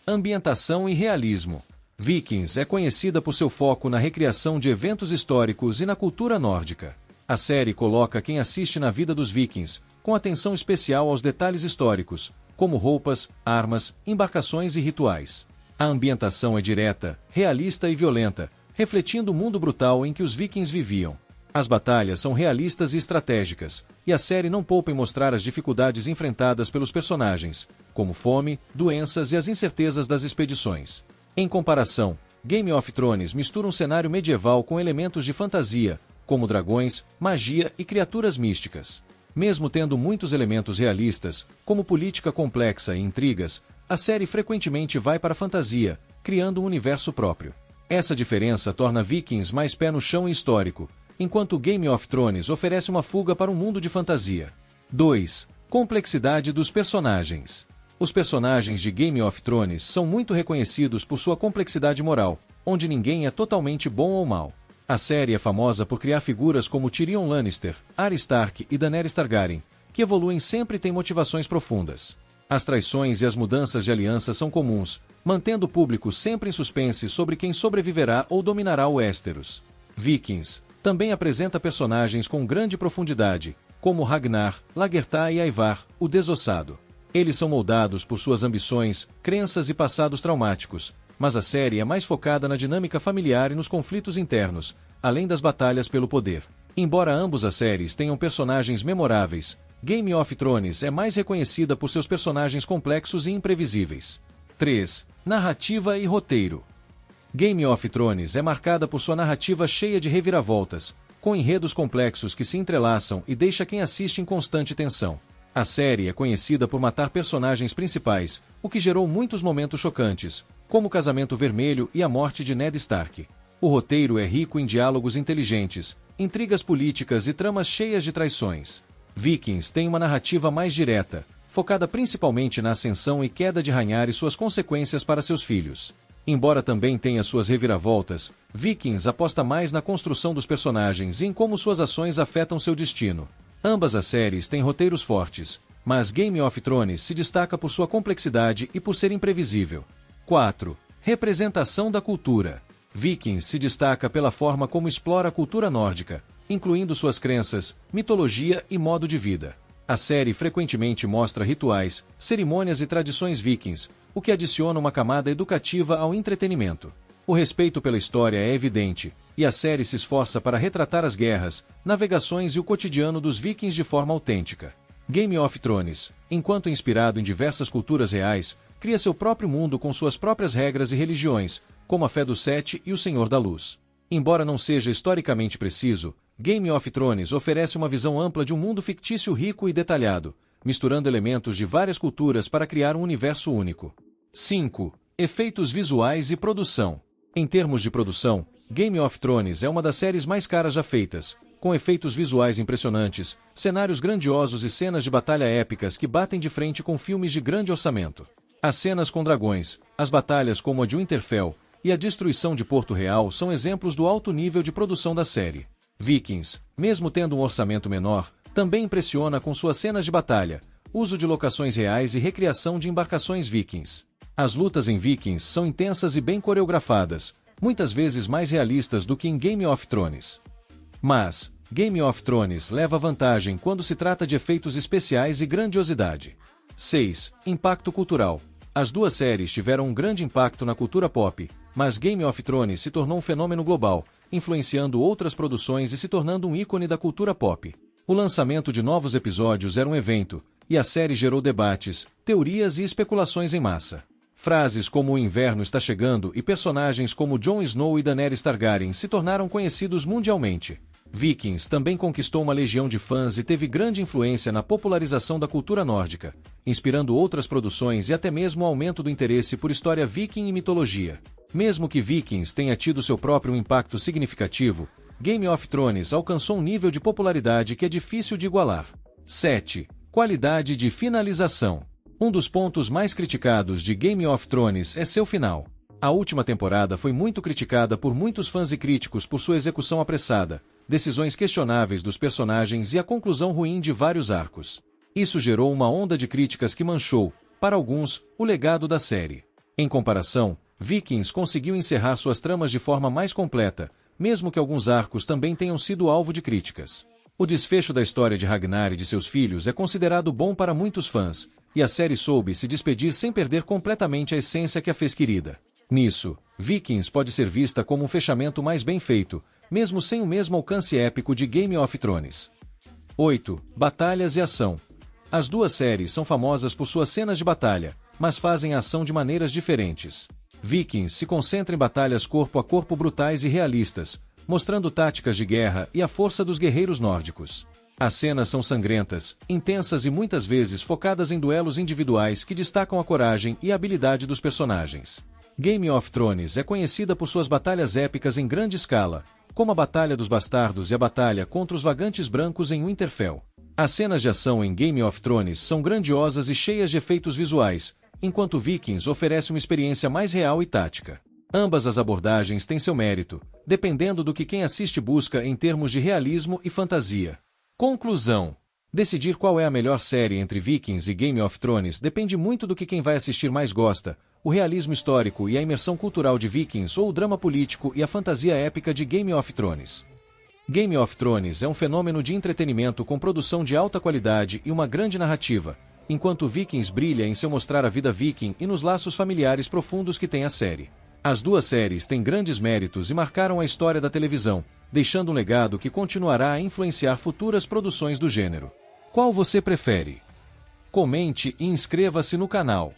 Ambientação e realismo. Vikings é conhecida por seu foco na recriação de eventos históricos e na cultura nórdica. A série coloca quem assiste na vida dos vikings, com atenção especial aos detalhes históricos, como roupas, armas, embarcações e rituais. A ambientação é direta, realista e violenta, refletindo o mundo brutal em que os vikings viviam. As batalhas são realistas e estratégicas, e a série não poupa em mostrar as dificuldades enfrentadas pelos personagens, como fome, doenças e as incertezas das expedições. Em comparação, Game of Thrones mistura um cenário medieval com elementos de fantasia, como dragões, magia e criaturas místicas. Mesmo tendo muitos elementos realistas, como política complexa e intrigas, a série frequentemente vai para a fantasia, criando um universo próprio. Essa diferença torna Vikings mais pé no chão e histórico, enquanto Game of Thrones oferece uma fuga para um mundo de fantasia. 2. Complexidade dos personagens. Os personagens de Game of Thrones são muito reconhecidos por sua complexidade moral, onde ninguém é totalmente bom ou mal. A série é famosa por criar figuras como Tyrion Lannister, Arya Stark e Daenerys Targaryen, que evoluem sempre e têm motivações profundas. As traições e as mudanças de aliança são comuns, mantendo o público sempre em suspense sobre quem sobreviverá ou dominará o Westeros. Vikings também apresenta personagens com grande profundidade, como Ragnar, Lagertha e Ivar, o Desossado. Eles são moldados por suas ambições, crenças e passados traumáticos, mas a série é mais focada na dinâmica familiar e nos conflitos internos, além das batalhas pelo poder. Embora ambas as séries tenham personagens memoráveis, Game of Thrones é mais reconhecida por seus personagens complexos e imprevisíveis. 3. Narrativa e roteiro. Game of Thrones é marcada por sua narrativa cheia de reviravoltas, com enredos complexos que se entrelaçam e deixa quem assiste em constante tensão. A série é conhecida por matar personagens principais, o que gerou muitos momentos chocantes, como o casamento vermelho e a morte de Ned Stark. O roteiro é rico em diálogos inteligentes, intrigas políticas e tramas cheias de traições. Vikings tem uma narrativa mais direta, focada principalmente na ascensão e queda de Rhaenyra e suas consequências para seus filhos. Embora também tenha suas reviravoltas, Vikings aposta mais na construção dos personagens e em como suas ações afetam seu destino. Ambas as séries têm roteiros fortes, mas Game of Thrones se destaca por sua complexidade e por ser imprevisível. 4. Representação da cultura. Vikings se destaca pela forma como explora a cultura nórdica, incluindo suas crenças, mitologia e modo de vida. A série frequentemente mostra rituais, cerimônias e tradições vikings, o que adiciona uma camada educativa ao entretenimento. O respeito pela história é evidente, e a série se esforça para retratar as guerras, navegações e o cotidiano dos vikings de forma autêntica. Game of Thrones, enquanto inspirado em diversas culturas reais, cria seu próprio mundo com suas próprias regras e religiões, como a fé dos Sete e o Senhor da Luz. Embora não seja historicamente preciso, Game of Thrones oferece uma visão ampla de um mundo fictício rico e detalhado, misturando elementos de várias culturas para criar um universo único. 5. Efeitos visuais e produção. Em termos de produção, Game of Thrones é uma das séries mais caras já feitas, com efeitos visuais impressionantes, cenários grandiosos e cenas de batalha épicas que batem de frente com filmes de grande orçamento. As cenas com dragões, as batalhas como a de Winterfell e a destruição de Porto Real são exemplos do alto nível de produção da série. Vikings, mesmo tendo um orçamento menor, também impressiona com suas cenas de batalha, uso de locações reais e recriação de embarcações vikings. As lutas em Vikings são intensas e bem coreografadas, muitas vezes mais realistas do que em Game of Thrones. Mas, Game of Thrones leva vantagem quando se trata de efeitos especiais e grandiosidade. 6. Impacto cultural. As duas séries tiveram um grande impacto na cultura pop, mas Game of Thrones se tornou um fenômeno global, influenciando outras produções e se tornando um ícone da cultura pop. O lançamento de novos episódios era um evento, e a série gerou debates, teorias e especulações em massa. Frases como "o inverno está chegando" e personagens como Jon Snow e Daenerys Targaryen se tornaram conhecidos mundialmente. Vikings também conquistou uma legião de fãs e teve grande influência na popularização da cultura nórdica, inspirando outras produções e até mesmo o aumento do interesse por história viking e mitologia. Mesmo que Vikings tenha tido seu próprio impacto significativo, Game of Thrones alcançou um nível de popularidade que é difícil de igualar. 7. Qualidade de finalização. Um dos pontos mais criticados de Game of Thrones é seu final. A última temporada foi muito criticada por muitos fãs e críticos por sua execução apressada, decisões questionáveis dos personagens e a conclusão ruim de vários arcos. Isso gerou uma onda de críticas que manchou, para alguns, o legado da série. Em comparação, Vikings conseguiu encerrar suas tramas de forma mais completa, mesmo que alguns arcos também tenham sido alvo de críticas. O desfecho da história de Ragnar e de seus filhos é considerado bom para muitos fãs, e a série soube se despedir sem perder completamente a essência que a fez querida. Nisso, Vikings pode ser vista como um fechamento mais bem feito, mesmo sem o mesmo alcance épico de Game of Thrones. 8. Batalhas e ação. As duas séries são famosas por suas cenas de batalha, mas fazem a ação de maneiras diferentes. Vikings se concentra em batalhas corpo a corpo brutais e realistas, mostrando táticas de guerra e a força dos guerreiros nórdicos. As cenas são sangrentas, intensas e muitas vezes focadas em duelos individuais que destacam a coragem e a habilidade dos personagens. Game of Thrones é conhecida por suas batalhas épicas em grande escala, como a Batalha dos Bastardos e a batalha contra os Vagantes Brancos em Winterfell. As cenas de ação em Game of Thrones são grandiosas e cheias de efeitos visuais, enquanto Vikings oferece uma experiência mais real e tática. Ambas as abordagens têm seu mérito, dependendo do que quem assiste busca em termos de realismo e fantasia. Conclusão: decidir qual é a melhor série entre Vikings e Game of Thrones depende muito do que quem vai assistir mais gosta, o realismo histórico e a imersão cultural de Vikings ou o drama político e a fantasia épica de Game of Thrones. Game of Thrones é um fenômeno de entretenimento com produção de alta qualidade e uma grande narrativa, enquanto Vikings brilha em seu mostrar a vida viking e nos laços familiares profundos que tem a série. As duas séries têm grandes méritos e marcaram a história da televisão, deixando um legado que continuará a influenciar futuras produções do gênero. Qual você prefere? Comente e inscreva-se no canal.